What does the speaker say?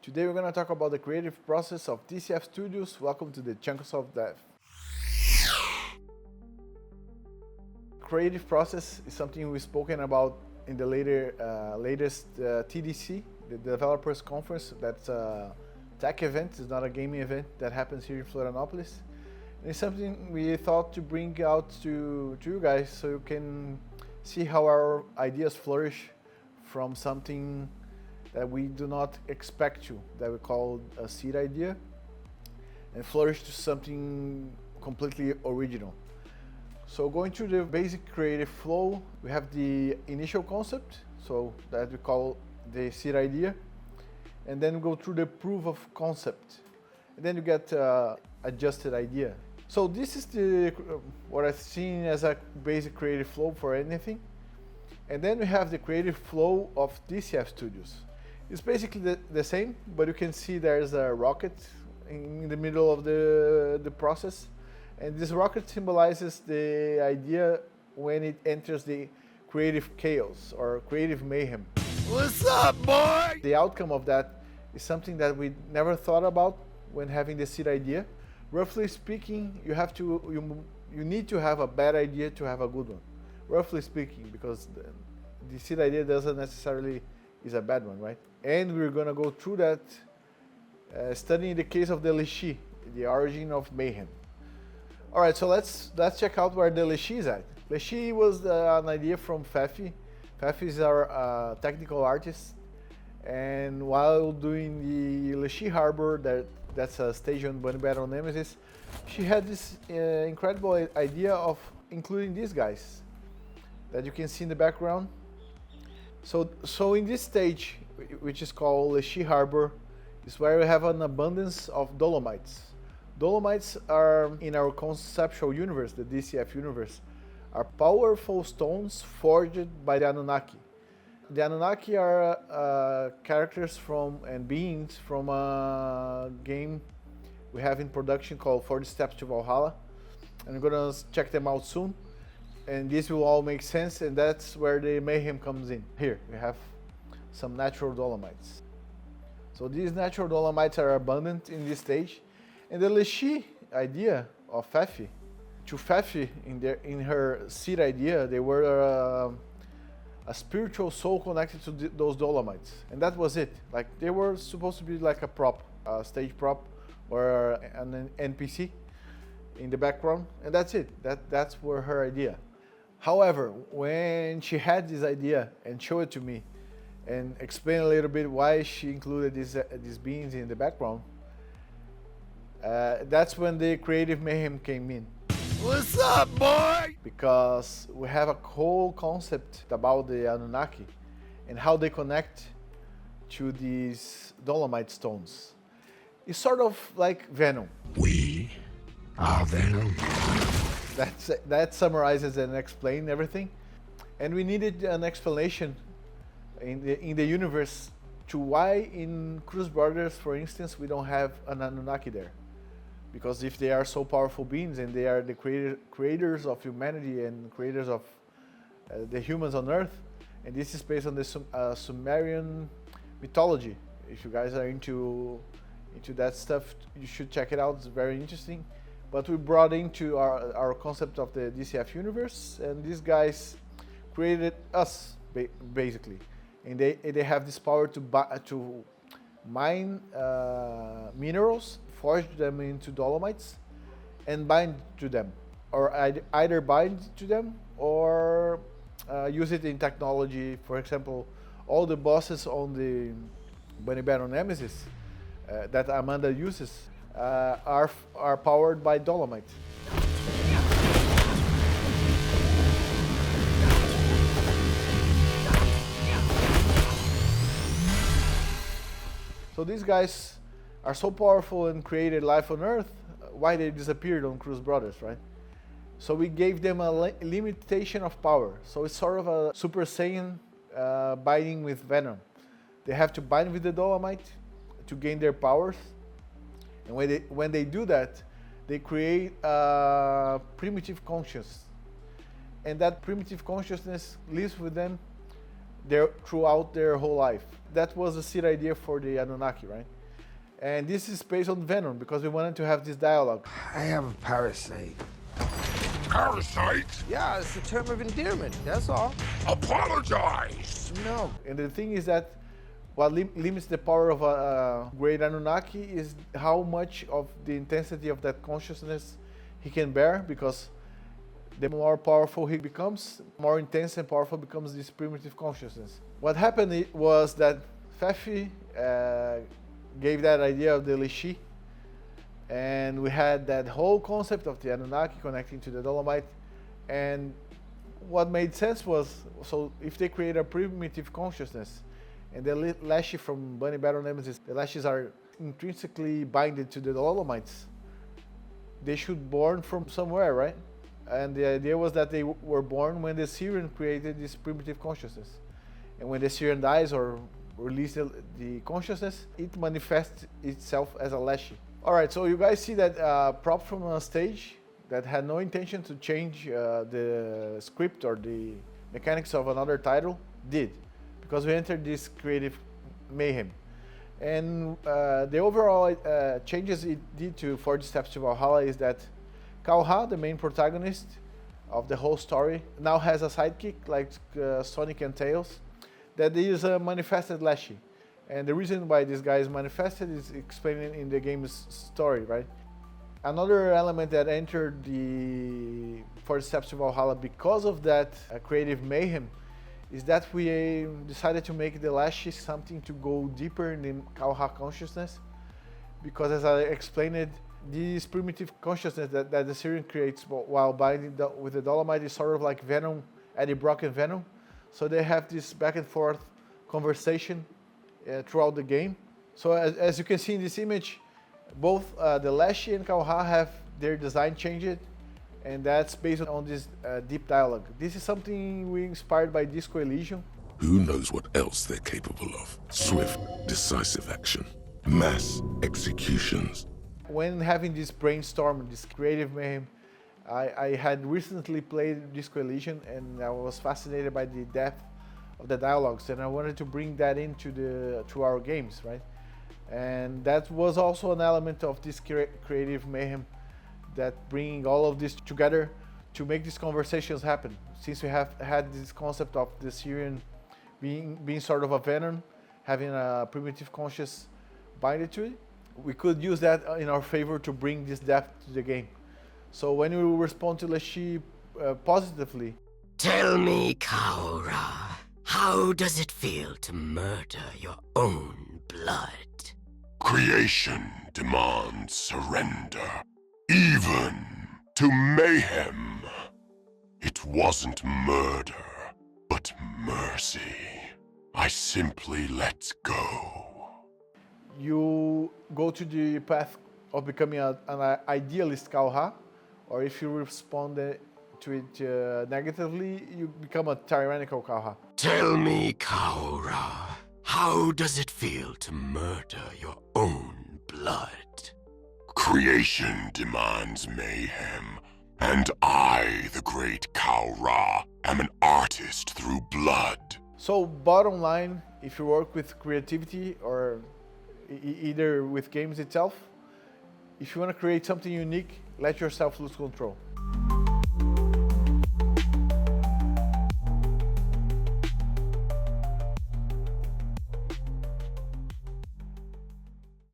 Today we're going to talk about the creative process of DCF Studios. Welcome to the Chunkosoft Dev. Creative process is something we've spoken about in the latest TDC, the Developers Conference. That's a tech event, it's not a gaming event that happens here in Florianopolis. And it's something we thought to bring out to you guys so you can see how our ideas flourish from something that we do not expect to, that we call a seed idea, and flourish to something completely original. So going through the basic creative flow, we have the initial concept, so that we call the seed idea, and then we go through the proof of concept, and then you get adjusted idea. So this is what I've seen as a basic creative flow for anything. And then we have the creative flow of DCF Studios. It's basically the same, but you can see there's a rocket in the middle of the process. And this rocket symbolizes the idea when it enters the creative chaos or creative mayhem. What's up, boy? The outcome of that is something that we never thought about when having the seed idea. Roughly speaking, you need to have a bad idea to have a good one. Roughly speaking, because the seed idea doesn't necessarily is a bad one, right? And we're gonna go through that studying the case of the Leshi, the origin of mayhem. All right, so let's check out where the Leshi is at. Leshi was an idea from Fefi. Fefi is our technical artist, and while doing the Leshi Harbor, that's a stage on Bunny Battle Nemesis, she had this incredible idea of including these guys that you can see in the background. So in this stage, which is called Leshi Harbor, is where we have an abundance of dolomites. Dolomites are, in our conceptual universe, the DCF universe, are powerful stones forged by the Anunnaki. The Anunnaki are characters and beings from a game we have in production called 40 Steps to Valhalla. And we're gonna check them out soon. And this will all make sense, and that's where the mayhem comes in. Here, we have some natural dolomites. So these natural dolomites are abundant in this stage. And the Leshi idea of Fefi, to Fefi, in her seed idea, they were a spiritual soul connected to those dolomites. And that was it. Like, they were supposed to be like a prop, a stage prop, or an NPC in the background, and that's it. That's where her idea. However, when she had this idea and showed it to me and explained a little bit why she included these beings in the background, that's when the creative mayhem came in. What's up, boy? Because we have a whole concept about the Anunnaki and how they connect to these dolomite stones. It's sort of like Venom. We are Venom. That summarizes and explains everything. And we needed an explanation in the universe to why in Cruz Brothers, for instance, we don't have an Anunnaki there. Because if they are so powerful beings and they are the creators of humanity and creators of the humans on Earth, and this is based on the Sumerian mythology. If you guys are into that stuff, you should check it out. It's very interesting. But we brought into our concept of the DCF universe, and these guys created us basically, and they have this power to mine minerals, forge them into dolomites, and bind to them, or either bind to them or use it in technology. For example, all the bosses on the Bunny Battle Nemesis that Amanda uses are powered by dolomite. So these guys are so powerful and created life on Earth, why they disappeared on Cruz Brothers, right? So we gave them a limitation of power. So it's sort of a Super Saiyan binding with Venom. They have to bind with the dolomite to gain their powers. And when they do that, they create a primitive consciousness. And that primitive consciousness lives with them throughout their whole life. That was the seed idea for the Anunnaki, right? And this is based on Venom because we wanted to have this dialogue. I have a parasite. Parasite? Yeah, it's a term of endearment, that's all. Apologize! No. And the thing is that what limits the power of a great Anunnaki is how much of the intensity of that consciousness he can bear, because the more powerful he becomes, more intense and powerful becomes this primitive consciousness. What happened was that Pfeffi gave that idea of the Lishi, and we had that whole concept of the Anunnaki connecting to the Dolomite. And what made sense was, so if they create a primitive consciousness, and the Lashi from Bunny Battle Nemesis, the Lashis are intrinsically binded to the Dolomites, they should born from somewhere, right? And the idea was that they were born when the Syrian created this primitive consciousness. And when the Syrian dies or releases the consciousness, it manifests itself as a Lashi. All right, so you guys see that prop from a stage that had no intention to change the script or the mechanics of another title did, because we entered this creative mayhem. And the overall changes it did to 40 Steps to Valhalla is that Kalha, the main protagonist of the whole story, now has a sidekick like Sonic and Tails that is a manifested Lashi. And the reason why this guy is manifested is explained in the game's story, right? Another element that entered the 40 Steps to Valhalla because of that creative mayhem is that we decided to make the Lashi something to go deeper in the Kalha consciousness, because as I explained it, this primitive consciousness that the Syrian creates while binding with the Dolomite is sort of like Venom, Eddie Brock and Venom. So they have this back and forth conversation throughout the game. So as you can see in this image, both the Lashi and Kalha have their design changed, and that's based on this deep dialogue. This is something we inspired by Disco Elysium. Who knows what else they're capable of? Swift, decisive action, mass executions. When having this brainstorm, this creative mayhem, I had recently played Disco Elysium, and I was fascinated by the depth of the dialogues, and I wanted to bring that to our games, right? And that was also an element of this creative mayhem, that bringing all of this together to make these conversations happen. Since we have had this concept of the Syrian being sort of a Venom, having a primitive conscious binded to it, we could use that in our favor to bring this depth to the game. So when we respond to Lashi positively, tell me, Kaura, how does it feel to murder your own blood? Creation demands surrender, even to mayhem. It wasn't murder, but mercy. I simply let go. You go to the path of becoming an idealist Kalha, or if you respond to it negatively, you become a tyrannical Kalha. Tell me, Kaura, how does it feel to murder your own blood? Creation demands mayhem, and I, the great Kaura, am an artist through blood. So bottom line, if you work with creativity or either with games itself, if you want to create something unique, let yourself lose control.